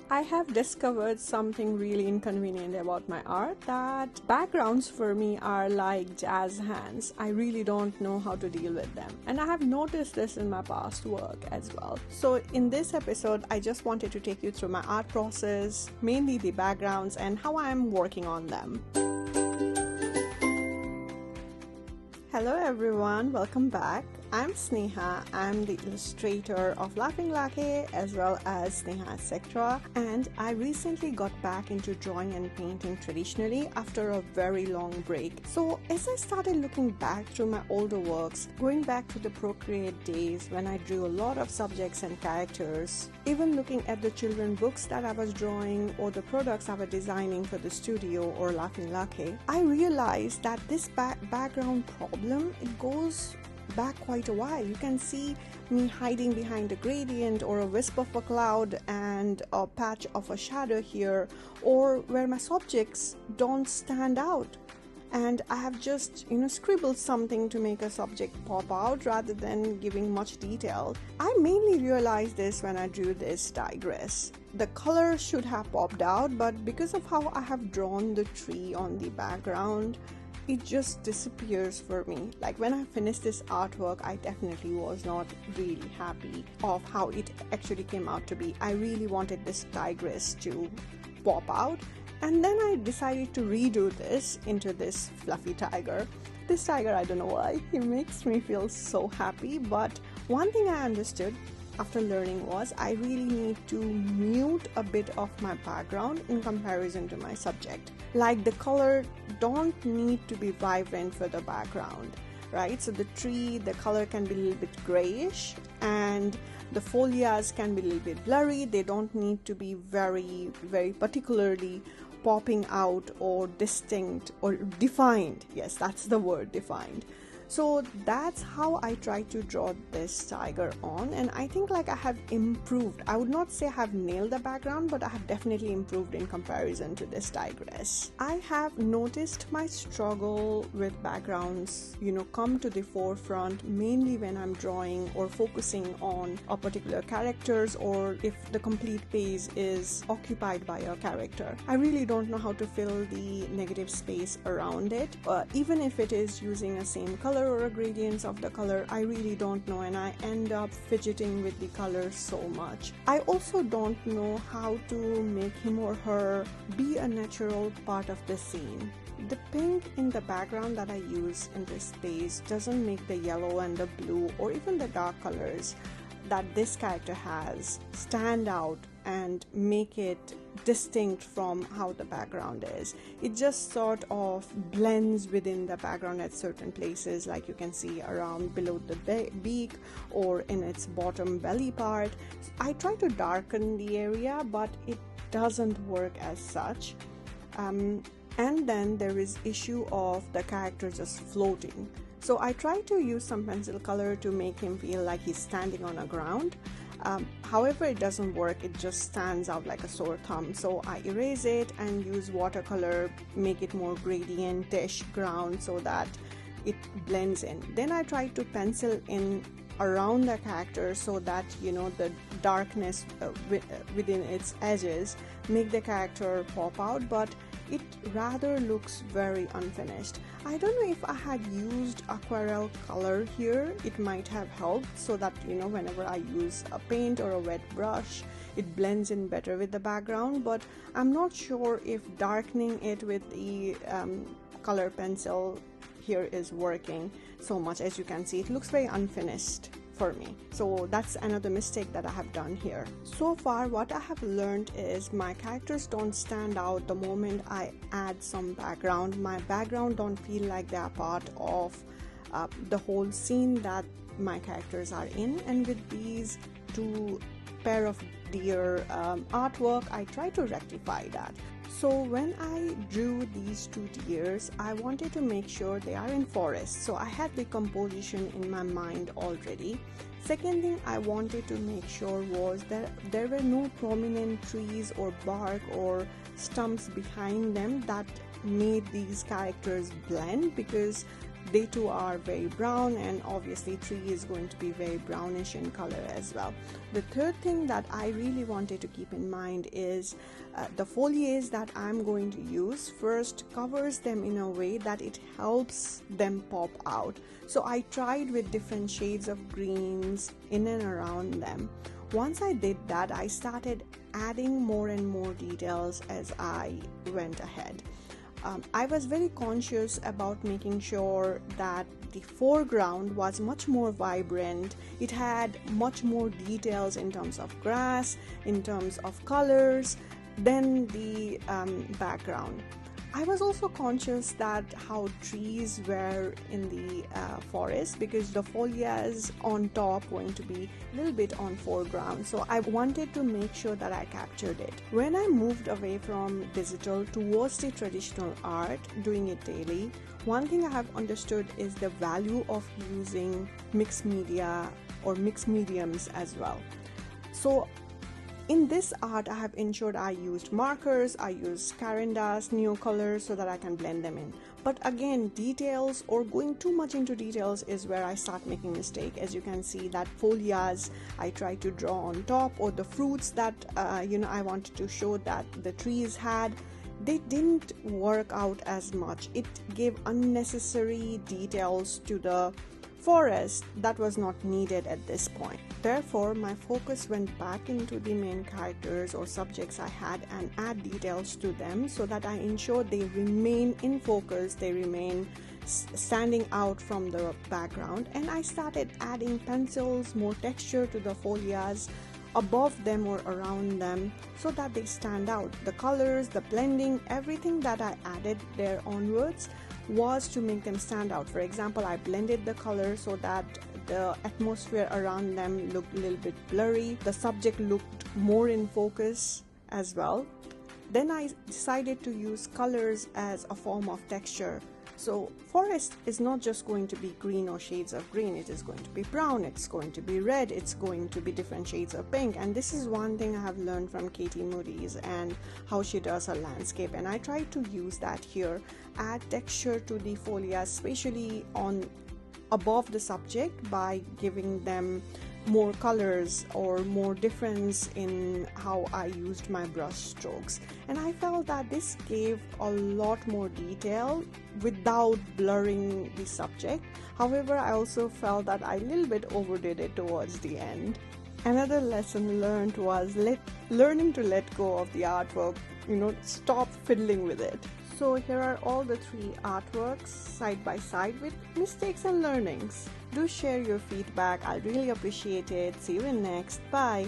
I have discovered something really inconvenient about my art, that backgrounds for me are like jazz hands. I really don't know how to deal with them, and I have noticed this in my past work as well. So in this episode, I just wanted to take you through my art process, mainly the backgrounds and how I am working on them. Hello everyone, welcome back. I'm Sneha. I'm the illustrator of Laughing Latte as well as Sneha Etc. And I recently got back into drawing and painting traditionally after a very long break. So as I started looking back through my older works, going back to the Procreate days when I drew a lot of subjects and characters, even looking at the children books that I was drawing or the products I was designing for the studio or Laughing Latte, I realized that this background problem, it goes back quite a while. You can see me hiding behind a gradient or a wisp of a cloud and a patch of a shadow here, or where my subjects don't stand out, and I have just scribbled something to make a subject pop out rather than giving much detail. I mainly realized this when I drew this tigress. The color should have popped out, but because of how I have drawn the tree on the background, it just disappears for me. Like when I finished this artwork, I definitely was not really happy of how it actually came out to be. I really wanted this tigress to pop out, and then I decided to redo this into this fluffy tiger. This tiger, I don't know why, he makes me feel so happy. But one thing I understood after learning was I really need to mute a bit of my background in comparison to my subject. Like the color don't need to be vibrant for the background, right? So the tree, the color can be a little bit grayish, and the foliage can be a little bit blurry. They don't need to be very particularly popping out or distinct or defined. Yes, that's the word, defined. So that's how I try to draw this tiger on, and I think like I have improved. I would not say I have nailed the background, but I have definitely improved in comparison to this tigress. I have noticed my struggle with backgrounds, come to the forefront mainly when I'm drawing or focusing on a particular characters, or if the complete page is occupied by a character. I really don't know how to fill the negative space around it, even if it is using a same color or a gradients of the color. I really don't know, and I end up fidgeting with the colors so much. I also don't know how to make him or her be a natural part of the scene. The pink in the background that I use in this space doesn't make the yellow and the blue or even the dark colors that this character has stand out and make it distinct from how the background is. It just sort of blends within the background at certain places, like you can see around below the beak or in its bottom belly part. I try to darken the area, but it doesn't work as such. And then there is issue of the character just floating. So I try to use some pencil color to make him feel like he's standing on a ground. However, it doesn't work. It just stands out like a sore thumb. So I erase it and use watercolor, make it more gradient-ish ground so that it blends in. Then I try to pencil in around the character so that the darkness within its edges make the character pop out, but it rather looks very unfinished. I don't know if I had used aquarelle color here, it might have helped, so that whenever I use a paint or a wet brush, it blends in better with the background. But I'm not sure if darkening it with the color pencil here is working so much. As you can see, it looks very unfinished for me. So that's another mistake that I have done here. So far what I have learned is my characters don't stand out the moment I add some background. My background don't feel like they are part of the whole scene that my characters are in. And with these two pair of deer artwork, I try to rectify that. So when I drew these two deers, I wanted to make sure they are in forest. So I had the composition in my mind already. Second thing I wanted to make sure was that there were no prominent trees or bark or stumps behind them that made these characters blend, because they too are very brown, and obviously tree is going to be very brownish in color as well. The third thing that I really wanted to keep in mind is the foliage that I'm going to use first covers them in a way that it helps them pop out. So I tried with different shades of greens in and around them. Once I did that, I started adding more and more details as I went ahead. I was very conscious about making sure that the foreground was much more vibrant. It had much more details in terms of grass, in terms of colors, than the background. I was also conscious that how trees were in the forest, because the foliage on top going to be a little bit on foreground, so I wanted to make sure that I captured it. When I moved away from digital towards the traditional art, doing it daily, one thing I have understood is the value of using mixed media or mixed mediums as well. So in this art, I have ensured I used markers, I used carandas, neocolors, so that I can blend them in. But again, details or going too much into details is where I start making mistake. As you can see, that foliage I try to draw on top, or the fruits that I wanted to show that the trees had, they didn't work out as much. It gave unnecessary details to the forest that was not needed at this point. Therefore, my focus went back into the main characters or subjects I had and add details to them so that I ensure they remain in focus, they remain standing out from the background. And I started adding pencils, more texture to the foliage above them or around them so that they stand out. The colors, the blending, everything that I added there onwards was to make them stand out. For example, I blended the color so that the atmosphere around them looked a little bit blurry. The subject looked more in focus as well. Then I decided to use colors as a form of texture. So forest is not just going to be green or shades of green. It is going to be brown, it's going to be red, it's going to be different shades of pink. And this is one thing I have learned from Katie Moody's and how she does her landscape, and I try to use that here. Add texture to the foliage, especially on above the subject, by giving them more colors or more difference in how I used my brush strokes. And I felt that this gave a lot more detail without blurring the subject. However, I also felt that I a little bit overdid it towards the end. Another lesson learned was learning to let go of the artwork, stop fiddling with it. So here are all the 3 artworks side by side with mistakes and learnings. Do share your feedback. I'll really appreciate it. See you in next. Bye.